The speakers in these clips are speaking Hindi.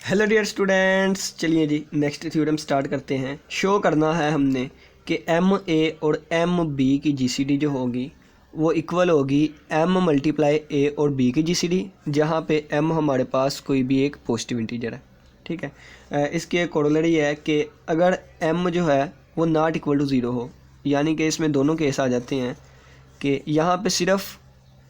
हेलो डियर स्टूडेंट्स, चलिए जी नेक्स्ट थ्योरम स्टार्ट करते हैं। शो करना है हमने कि एम ए और एम बी की जीसीडी जो होगी वो इक्वल होगी एम मल्टीप्लाई ए और बी की जीसीडी, जहाँ पे एम हमारे पास कोई भी एक पॉजिटिव इंटीजर है। ठीक है, इसकी एक कोरोलरी है कि अगर एम जो है वो नॉट इक्वल टू ज़ीरो हो, यानी कि इसमें दोनों केस आ जाते हैं कि यहाँ पे सिर्फ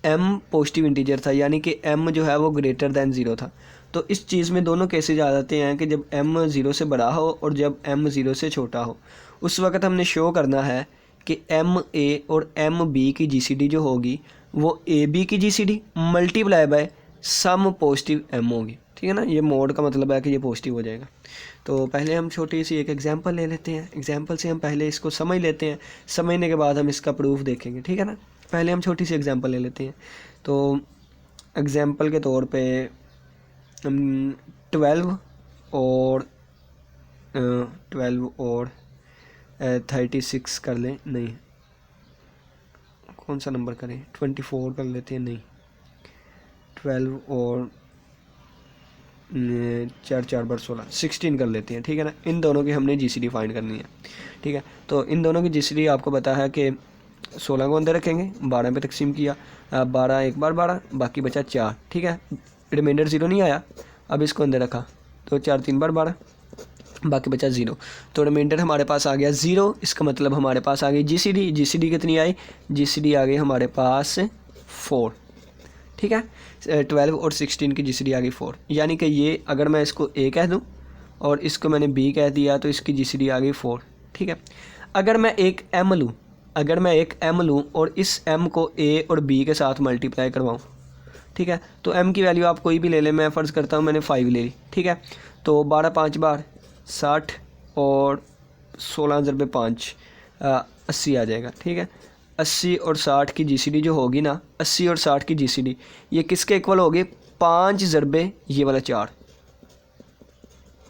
m पॉजिटिव इंटीजर था, यानी कि m जो है वो ग्रेटर दैन ज़ीरो था। तो इस चीज़ में दोनों केसेज आ जाते हैं कि जब m ज़ीरो से बड़ा हो और जब m ज़ीरो से छोटा हो। उस वक़्त हमने शो करना है कि m a और m b की जीसीडी जो होगी वो a b की GCD multiply by some positive m होगी। ठीक है ना, ये मोड का मतलब है कि ये पॉजिटिव हो जाएगा। तो पहले हम छोटी सी एक एग्जांपल ले लेते हैं। एग्जांपल से हम पहले इसको समझ लेते हैं, समझने के बाद हम इसका प्रूफ देखेंगे। ठीक है ना, पहले हम छोटी सी एग्जांपल ले लेते हैं। तो एग्जांपल के तौर पे हम 12 और 36 कर लें। नहीं, कौन सा नंबर करें? 24 कर लेते हैं। नहीं, 12 और 4 बार 16 कर लेते हैं। ठीक है ना, इन दोनों की हमने जीसीडी फाइंड करनी है। ठीक है, तो इन दोनों की जीसीडी आपको पता है कि 16 को अंदर रखेंगे, 12 पे तकसीम किया, 12 एक बार 12, बाकी बचा 4। ठीक है, रिमाइंडर ज़ीरो नहीं आया, अब इसको अंदर रखा तो 4 3 बार 12, बाकी बचा ज़ीरो। तो रिमाइंडर हमारे पास आ गया ज़ीरो। इसका मतलब हमारे पास आ गई जीसीडी। जीसीडी कितनी आई? जीसीडी आ गई हमारे पास 4। ठीक है, 12 और 16 की जीसीडी आ गई 4, यानी कि ये अगर मैं इसको ए कह दूँ और इसको मैंने बी कह दिया तो इसकी जीसीडी आ गई 4। ठीक है, अगर मैं एक एम लूँ और इस एम को ए और बी के साथ मल्टीप्लाई करवाऊँ, ठीक है, तो एम की वैल्यू आप कोई भी ले लें। मैं फ़र्ज़ करता हूँ मैंने 5 ले ली। ठीक है, तो 12 5 बार 60 और 16 ज़रबे 5 80 आ जाएगा। ठीक है, 80 और 60 की जीसीडी जो होगी ना, 80 और 60 की जीसीडी ये किसके इक्वल होगी? 5 ज़रबे ये वाला 4।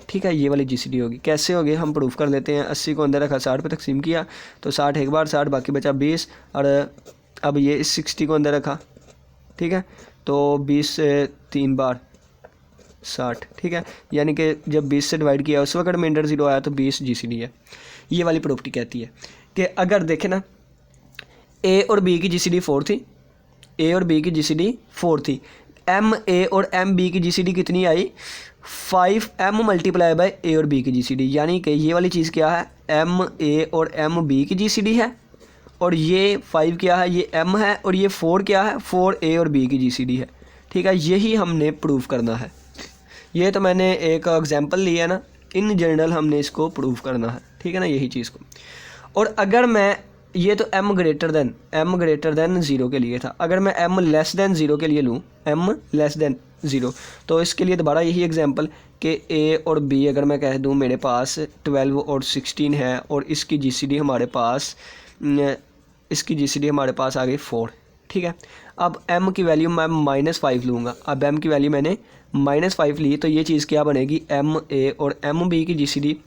ठीक है, ये वाली जीसीडी होगी। कैसे होगी हम प्रूफ कर लेते हैं। 80 को अंदर रखा, 60 पे तकसीम किया तो 60 एक बार 60, बाकी बचा 20, और अब ये इस 60 को अंदर रखा। ठीक है, तो 20 से 3 बार 60। ठीक है, यानी कि जब 20 से डिवाइड किया उस वक्त रिमाइंडर ज़ीरो आया तो 20 जीसीडी है। ये वाली प्रॉपर्टी कहती है कि अगर देखें ना, ए और बी की जीसीडी 4 थी, ए और बी की जीसीडी 4 थी, एम ए और एम बी की जीसीडी कितनी आई? 5 एम मल्टीप्लाई बाय ए और बी की जीसीडी, यानी कि ये वाली चीज़ क्या है? एम ए और एम बी की जीसीडी है, और ये 5 क्या है? ये एम है, और ये 4 क्या है? 4 ए और बी की जीसीडी है। ठीक है, यही हमने प्रूफ करना है। ये तो मैंने एक एग्जांपल लिया ना, इन जनरल हमने इसको प्रूफ करना है। ठीक है ना, यही चीज़ को। और अगर मैं ये तो m ग्रेटर दैन ज़ीरो के लिए था, अगर मैं m लेस दैन ज़ीरो के लिए लूँ, m लेस दैन ज़ीरो, तो इसके लिए दोबारा यही एग्जांपल कि a और b अगर मैं कह दूँ मेरे पास 12 और 16 है, और इसकी जीसीडी हमारे पास आ गई 4। ठीक है, अब m की वैल्यू मैं -5 लूँगा। अब m की वैल्यू मैंने -5 ली, तो ये चीज़ क्या बनेगी? m a और m b की जीसीडी,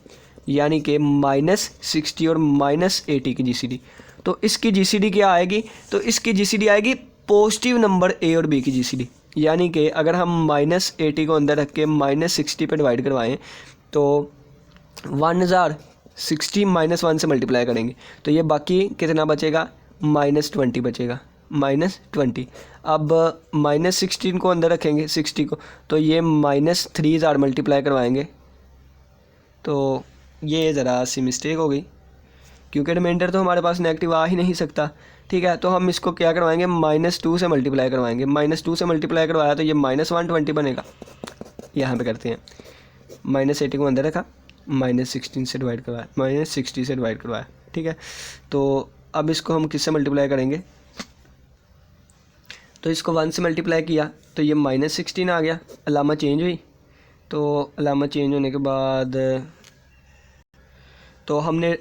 यानी कि -60 और -80 की जीसीडी। तो इसकी जीसीडी क्या आएगी? तो इसकी जीसीडी आएगी पॉजिटिव नंबर ए और बी की जीसीडी, यानी कि अगर हम -80 को अंदर रख के -60 पे डिवाइड करवाएं तो 1060 -1 से मल्टीप्लाई करेंगे तो ये बाकी कितना बचेगा? -20 बचेगा, -20। अब -16 को अंदर रखेंगे 60 को, तो ये -3000 मल्टीप्लाई करवाएंगे तो ये ज़रा सी मिस्टेक हो गई, क्योंकि रिमाइंडर तो हमारे पास नेगेटिव आ ही नहीं सकता। ठीक है, तो हम इसको क्या करवाएंगे? -2 से मल्टीप्लाई करवाएंगे। -2 से मल्टीप्लाई करवाया तो ये -120 बनेगा। यहाँ पे करते हैं, -80 को अंदर रखा, -16 से डिवाइड करवाया, -60 से डिवाइड करवाया। ठीक है, तो अब इसको हम किससे मल्टीप्लाई करेंगे? तो इसको 1 से मल्टीप्लाई किया तो ये -16 आ गया, अलामा चेंज हुई। तो अलामा चेंज होने के बाद तो हमने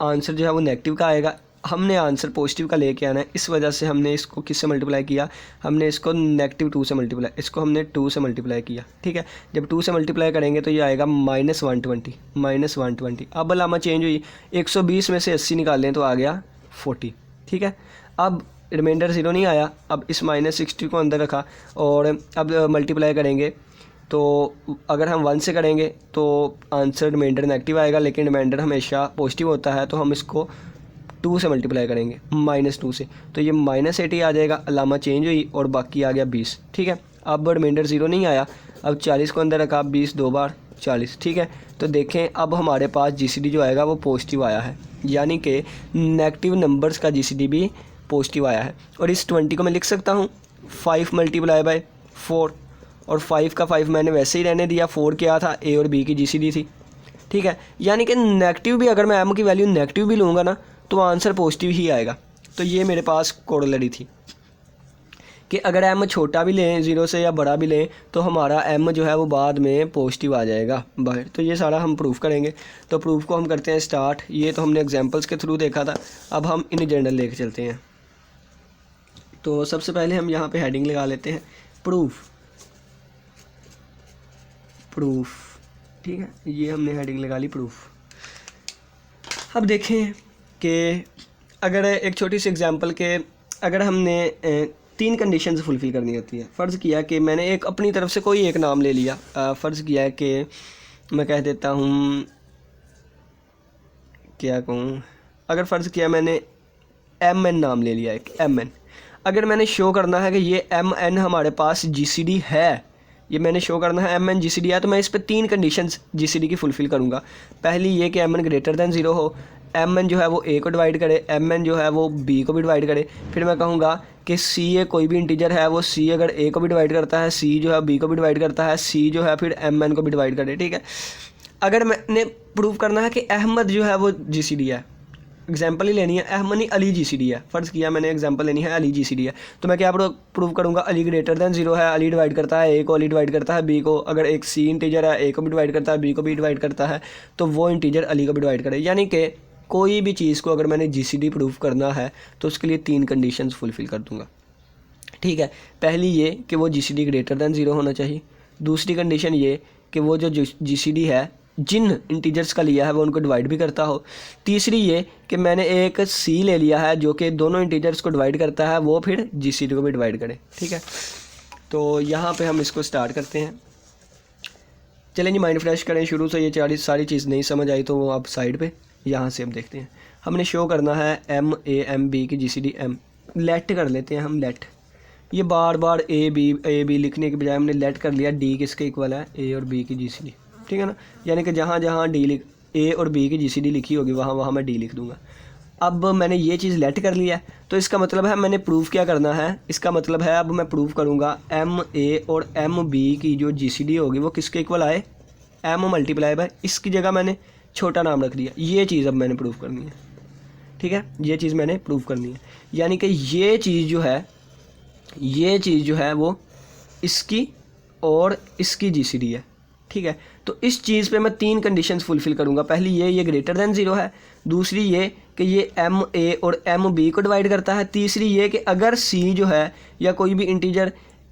आंसर जो है वो नेगेटिव का आएगा, हमने आंसर पॉजिटिव का लेके आना है। इस वजह से हमने इसको किससे मल्टीप्लाई किया? हमने इसको -2 से मल्टीप्लाई, इसको हमने 2 से मल्टीप्लाई किया। ठीक है, जब 2 से मल्टीप्लाई करेंगे तो ये आएगा -120। अब अलामा चेंज हुई, 120 में से 80 निकालें तो आ गया 40। ठीक है, अब रिमाइंडर ज़ीरो नहीं आया, अब इस -60 को अंदर रखा और अब मल्टीप्लाई करेंगे तो अगर हम 1 से करेंगे तो आंसर रिमाइंडर नेगेटिव आएगा, लेकिन रिमाइंडर हमेशा पॉजिटिव होता है, तो हम इसको 2 से मल्टीप्लाई करेंगे, -2 से, तो ये -80 आ जाएगा, अलामा चेंज हुई और बाकी आ गया 20। ठीक है, अब रिमाइंडर 0 नहीं आया, अब 40 को अंदर रखा, 20 2 बार 40। ठीक है, तो देखें अब हमारे पास जीसीडी जो आएगा वो पॉजिटिव आया है, यानी कि नेगेटिव नंबर्स का जीसीडी भी पॉजिटिव आया है। और इस 20 को मैं लिख सकता हूँ 5 × 4, और 5 का 5 मैंने वैसे ही रहने दिया, 4 क्या था, ए और बी की जीसीडी थी। ठीक है, यानी कि नेगेटिव भी, अगर मैं एम की वैल्यू नेगेटिव भी लूँगा ना तो आंसर पॉजिटिव ही आएगा। तो ये मेरे पास कोरोलरी थी कि अगर एम छोटा भी लें 0 से या बड़ा भी लें तो हमारा एम जो है वो बाद में पॉजिटिव आ जाएगा बाहर। तो ये सारा हम प्रूफ करेंगे। तो प्रूफ को हम करते हैं स्टार्ट। ये तो हमने एग्जांपल्स के थ्रू देखा था, अब हम इन जनरल लेके चलते हैं। तो सबसे पहले हम यहाँ पे हेडिंग लगा लेते हैं प्रूफ। ठीक है, ये हमने हेडिंग लगा ली प्रूफ। अब देखें कि अगर एक छोटी सी एग्जांपल के अगर हमने 3 कंडीशंस फुलफ़िल करनी होती है। फ़र्ज़ किया कि मैंने एक अपनी तरफ से कोई एक नाम ले लिया, फ़र्ज़ किया कि मैं कह देता हूँ, क्या कहूँ, अगर फ़र्ज़ किया मैंने MN नाम ले लिया, एक MN। अगर मैंने शो करना है कि ये MN हमारे पास GCD है, ये मैंने शो करना है MN GCD है, तो मैं इस पर 3 कंडीशंस GCD की फुलफ़िल करूँगा। पहली ये कि MN ग्रेटर दैन 0 हो, MN जो है वो A को डिवाइड करे, MN जो है वो B को भी डिवाइड करे। फिर मैं कहूँगा कि CA कोई भी इंटीजर है वो C अगर A को भी डिवाइड करता है, C जो है B को भी डिवाइड करता है, C जो है फिर MN को भी डिवाइड करे। ठीक है, अगर मैंने प्रूव करना है कि अहमद जो है वो GCD है, एग्जाम्पल ही लेनी है, अहमद नहीं अली GCD है, फ़र्ज़ किया मैंने एग्जाम्पल लेनी है अली GCD है, तो मैं क्या प्रूव करूँगा, अली ग्रेटर दैन 0 है, अली डिवाइड करता है A को, अली डिवाइड करता है B को। अगर एक C इंटीजर है, A को भी डिवाइड करता है, B को भी डिवाइड करता है, तो वो इंटीजर अली को भी डिवाइड करे। यानी कि कोई भी चीज़ को अगर मैंने GCD प्रूफ करना है तो उसके लिए 3 कंडीशंस फुलफ़िल कर दूँगा। ठीक है, पहली ये कि वो GCD ग्रेटर दैन 0 होना चाहिए। दूसरी कंडीशन ये कि वो जो GCD है जिन इंटीजर्स का लिया है वो उनको डिवाइड भी करता हो। तीसरी ये कि मैंने एक C ले लिया है जो कि दोनों इंटीजर्स को डिवाइड करता है, वो फिर GCD को भी डिवाइड करे। ठीक है, तो यहाँ पे हम इसको स्टार्ट करते हैं। चलें जी, माइंड फ्रेश करें शुरू से। ये सारी चीज़ नहीं समझ आई तो वो आप साइड पे यहाँ से हम देखते हैं। हमने शो करना है MA की GCD M, लेट कर लेते हैं हम लेट। ये बार बार ए बी लिखने के बजाय हमने लेट कर लिया, D किसके इक्वल है, A और B की GCD। ठीक है ना, यानी कि जहाँ जहाँ A और B की GCD लिखी होगी वहाँ मैं D लिख दूँगा। अब मैंने ये चीज़ लेट कर लिया, तो इसका मतलब है मैंने प्रूफ क्या करना है, इसका मतलब है अब मैं प्रूफ करूँगा MA और MB की जो GCD होगी वो किसके इक्वल आए, M मल्टीप्लाई बाय, इसकी जगह मैंने छोटा नाम रख दिया। ये चीज़ अब मैंने प्रूफ करनी है। ठीक है, ये चीज़ मैंने प्रूफ करनी है, यानी कि ये चीज़ जो है वो इसकी और इसकी GCD है। ठीक है, तो इस चीज़ पे मैं 3 कंडीशंस फुलफ़िल करूँगा। पहली ये ग्रेटर दैन 0 है, दूसरी ये कि ये MA और MB को डिवाइड करता है, तीसरी ये कि अगर C जो है या कोई भी इंटीजर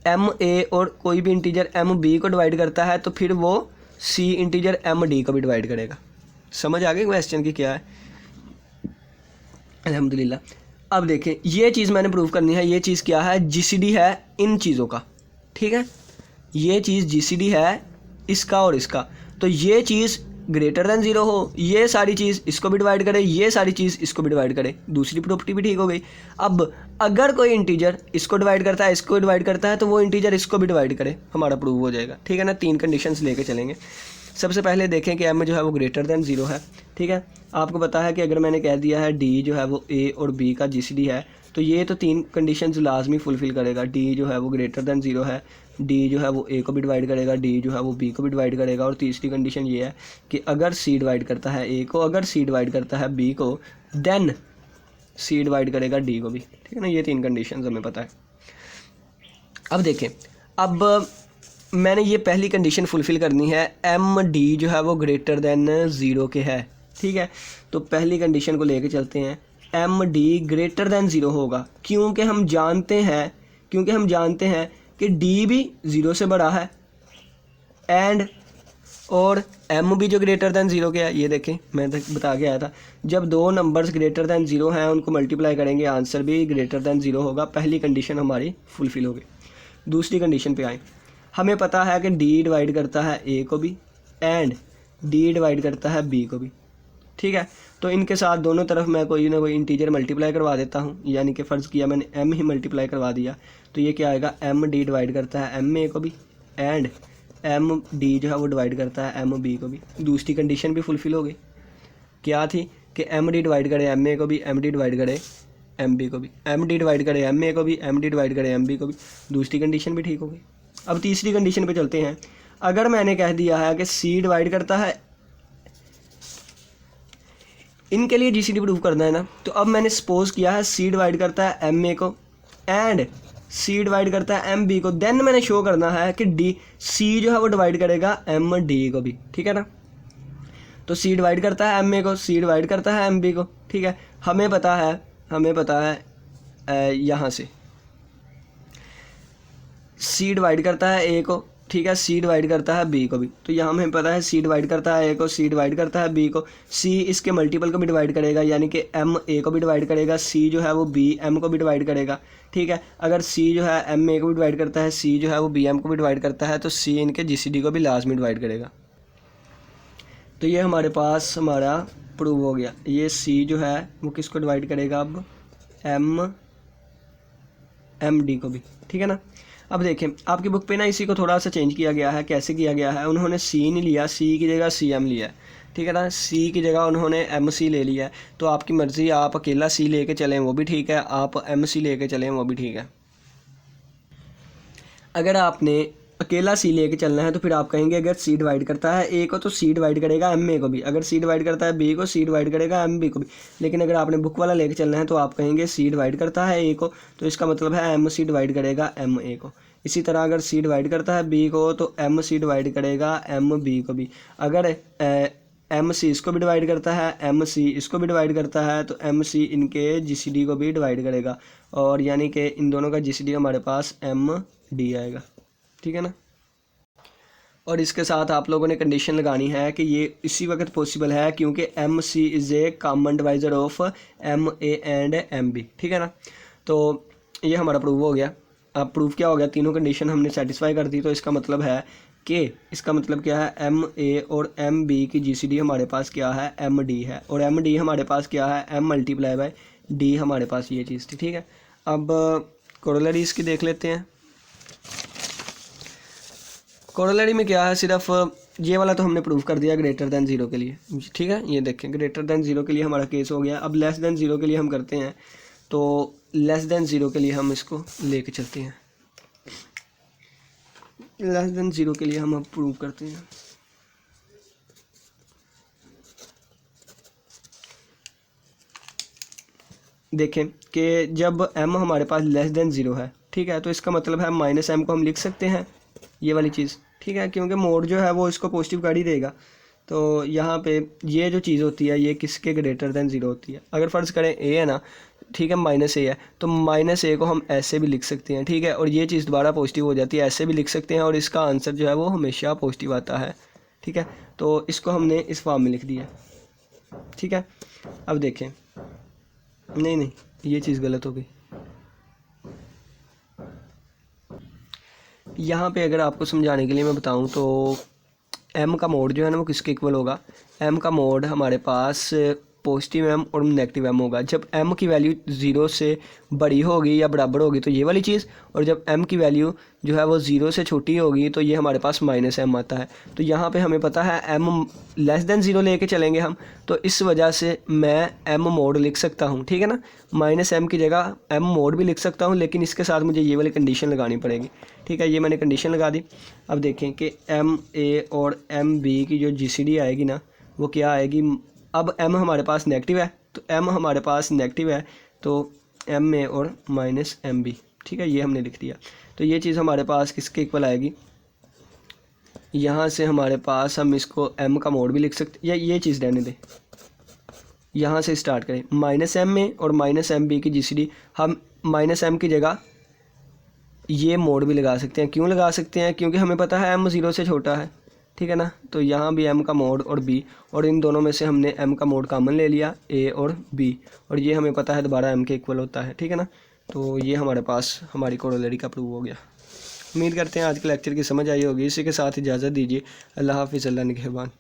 MA और कोई भी इंटीजर MB को डिवाइड करता है तो फिर वो C इंटीजर MD को भी डिवाइड करेगा। समझ आ गई क्वेश्चन की क्या है? अल्हम्दुलिल्लाह। अब देखें, ये चीज़ मैंने प्रूव करनी है। ये चीज़ क्या है, GCD है इन चीज़ों का। ठीक है, ये चीज़ GCD है इसका और इसका, तो ये चीज़ ग्रेटर दैन 0 हो, ये सारी चीज़ इसको भी डिवाइड करे, ये सारी चीज़ इसको भी डिवाइड करे। दूसरी प्रॉपर्टी भी ठीक हो गई। अब अगर कोई इंटीजर इसको डिवाइड करता है, इसको डिवाइड करता है, तो वो इंटीजर इसको भी डिवाइड करे, हमारा प्रूव हो जाएगा। ठीक है ना, 3 कंडीशंस लेके चलेंगे। सबसे पहले देखें कि M जो है वो ग्रेटर दैन 0 है। ठीक है, आपको पता है कि अगर मैंने कह दिया है D जो है वो A और B का GCD है, तो ये तो 3 कंडीशंस लाजमी फुलफ़िल करेगा। D जो है वो ग्रेटर दैन 0 है, D जो है वो A को भी डिवाइड करेगा, D जो है वो B को भी डिवाइड करेगा, और तीसरी कंडीशन ये है कि अगर C डिवाइड करता है A को, अगर C डिवाइड करता है B को, देन C डिवाइड करेगा D को भी। ठीक है ना, ये 3 कंडीशंस हमें पता है। अब देखें, अब मैंने ये पहली कंडीशन फुलफ़िल करनी है, MD जो है वो ग्रेटर दैन 0 के है। ठीक है, तो पहली कंडीशन को लेके चलते हैं, MD ग्रेटर दैन 0 होगा, क्योंकि हम जानते हैं कि D भी 0 से बड़ा है एंड और M भी जो ग्रेटर दैन 0 के है। ये देखें, मैं बता के आया था, जब 2 नंबर्स ग्रेटर दैन 0 हैं उनको मल्टीप्लाई करेंगे आंसर भी ग्रेटर दैन 0 होगा। पहली कंडीशन हमारी फुलफ़िल हो गई। दूसरी कंडीशन पे आए। हमें पता है कि डी डिवाइड करता है ए को भी एंड डी डिवाइड करता है बी को भी, ठीक है। तो इनके साथ दोनों तरफ मैं कोई ना कोई इंटीजर मल्टीप्लाई करवा देता हूँ, यानी कि फ़र्ज़ किया मैंने एम ही मल्टीप्लाई करवा दिया, तो ये क्या आएगा, एम डी डिवाइड करता है एम ए को भी एंड एम डी जो है वो डिवाइड करता है एम बी को भी। दूसरी कंडीशन भी फुलफ़िल हो गई, क्या थी कि एम डी डिवाइड करे एम ए को भी, एम डी डिवाइड करे एम बी को भी, एम डी डिवाइड करे एम ए को भी, एम डी डिवाइड करे एम बी को भी। दूसरी कंडीशन भी ठीक हो गई। अब तीसरी कंडीशन पे चलते हैं। अगर मैंने कह दिया है कि सी डिवाइड करता है, इनके लिए जीसीडी प्रूफ करना है ना, तो अब मैंने सपोज किया है सी डिवाइड करता है एम ए को एंड सी डिवाइड करता है एम बी को, देन मैंने शो करना है कि डी सी जो है वो डिवाइड करेगा एम डी को भी, ठीक है ना। तो सी डिवाइड करता है एम ए को, सी डिवाइड करता है एम बी को, ठीक है। हमें पता है यहाँ से सी डिवाइड करता है ए को, ठीक है, सी डिवाइड करता है बी को भी। तो यहाँ हमें पता है सी डिवाइड करता है ए को, सी डिवाइड करता है बी को, सी इसके मल्टीपल को भी डिवाइड करेगा, यानी कि एम ए को भी डिवाइड करेगा, सी जो है वो बी एम को भी डिवाइड करेगा, ठीक है। अगर सी जो है एम ए को भी डिवाइड करता है, सी जो है वो बी एम को भी डिवाइड करता है, तो सी इनके जीसीडी को भी लाजमी डिवाइड करेगा। तो ये हमारे पास हमारा प्रूव हो गया। ये सी जो है वो किसको डिवाइड करेगा, अब एम डी को भी, ठीक है ना। अब देखें आपकी बुक पे ना इसी को थोड़ा सा चेंज किया गया है। कैसे किया गया है, उन्होंने सी नहीं लिया, सी की जगह सी एम लिया है, ठीक है ना। सी की जगह उन्होंने एम सी ले लिया है। तो आपकी मर्ज़ी, आप अकेला सी लेके चलें वो भी ठीक है, आप एम सी लेके चलें वो भी ठीक है। अगर आपने अकेला सी लेके चलना है तो फिर आप कहेंगे अगर सी डिवाइड करता है ए को तो सी डिवाइड करेगा एम ए को भी, अगर सी डिवाइड करता है बी को सी डिवाइड करेगा एम बी को भी। लेकिन अगर आपने बुक वाला लेके चलना है तो आप कहेंगे सी डिवाइड करता है ए को, तो इसका मतलब है एम सी डिवाइड करेगा एम ए को। इसी तरह अगर सी डिवाइड करता है बी को तो एम सी डिवाइड करेगा एम बी को भी। अगर एम सी इसको भी डिवाइड करता है, एम सी इसको भी डिवाइड करता है, तो एम सी इनके जी सी डी को भी डिवाइड करेगा, और यानी कि इन दोनों का जी सी डी हमारे पास एम डी आएगा, ठीक है ना। और इसके साथ आप लोगों ने कंडीशन लगानी है कि ये इसी वक्त पॉसिबल है क्योंकि M C is a common divisor of M A and M B, ठीक है ना। तो ये हमारा प्रूव हो गया। अब प्रूफ क्या हो गया, तीनों कंडीशन हमने सेटिस्फाई कर दी। तो इसका मतलब है कि इसका मतलब क्या है, एम ए और एम बी की जी सी डी हमारे पास क्या है, एम डी है, और एम डी हमारे पास क्या है, एम मल्टीप्लाई बाय डी हमारे पास ये चीज़ थी, ठीक है। अब कोरोलरी इसकी देख लेते हैं। कोरोलरी में क्या है, सिर्फ ये वाला तो हमने प्रूव कर दिया ग्रेटर दैन ज़ीरो के लिए, ठीक है। ये देखें ग्रेटर दैन ज़ीरो के लिए हमारा केस हो गया। अब लेस दैन ज़ीरो के लिए हम करते हैं, तो लेस दैन ज़ीरो के लिए हम इसको लेके चलते हैं। लेस दैन ज़ीरो के लिए हम अब प्रूव करते हैं। देखें कि जब m हमारे पास लेस दैन ज़ीरो है, ठीक है, तो इसका मतलब है माइनस m को हम लिख सकते हैं, ये वाली चीज़, ठीक है, क्योंकि मोड जो है वो इसको पॉजिटिव कर ही देगा। तो यहाँ पे ये जो चीज़ होती है ये किसके ग्रेटर दैन ज़ीरो होती है। अगर फ़र्ज़ करें a है ना, ठीक है, माइनस ए है, तो माइनस ए को हम ऐसे भी लिख सकते हैं, ठीक है, और ये चीज़ दोबारा पॉजिटिव हो जाती है, ऐसे भी लिख सकते हैं, और इसका आंसर जो है वो हमेशा पॉजिटिव आता है, ठीक है। तो इसको हमने इस फॉर्म में लिख दिया, ठीक है। अब देखें, नहीं ये चीज़ गलत हो गई। यहाँ पे अगर आपको समझाने के लिए मैं बताऊँ तो m का मोड जो है ना वो किसके इक्वल होगा, m का मोड हमारे पास पॉजिटिव m और नेगेटिव m होगा। जब m की वैल्यू 0 से बड़ी होगी या बराबर होगी तो ये वाली चीज़, और जब m की वैल्यू जो है वो 0 से छोटी होगी तो ये हमारे पास माइनस m आता है। तो यहाँ पे हमें पता है m लेस दैन 0 लेके चलेंगे हम, तो इस वजह से मैं m मोड लिख सकता हूँ, ठीक है ना। माइनस m की जगह m मोड भी लिख सकता हूँ, लेकिन इसके साथ मुझे ये वाली कंडीशन लगानी पड़ेगी, ठीक है। ये मैंने कंडीशन लगा दी। अब देखें कि m a और m b की जो GCD आएगी ना वो क्या आएगी। अब m हमारे पास नेगेटिव है, तो m हमारे पास नेगेटिव है, तो m a और माइनस m b, ठीक है, ये हमने लिख दिया। तो ये चीज़ हमारे पास किसके इक्वल आएगी, यहाँ से हमारे पास हम इसको m का मोड भी लिख सकते, या ये चीज़ रहने दें, यहाँ से स्टार्ट करें। माइनस m a और माइनस m b की GCD हम माइनस m की जगह ये मोड भी लगा सकते हैं। क्यों लगा सकते हैं, क्योंकि हमें पता है m 0 से छोटा है, ठीक है ना। तो यहाँ भी m का मोड और b, और इन दोनों में से हमने m का मोड कॉमन ले लिया a और b, और ये हमें पता है दोबारा m के इक्वल होता है, ठीक है ना। तो ये हमारे पास हमारी कोरोलरी का प्रूव हो गया। उम्मीद करते हैं आज के लेक्चर की समझ आई होगी। इसी के साथ इजाज़त दीजिए। अल्लाह हाफिज़, अल्लाह निगहबान।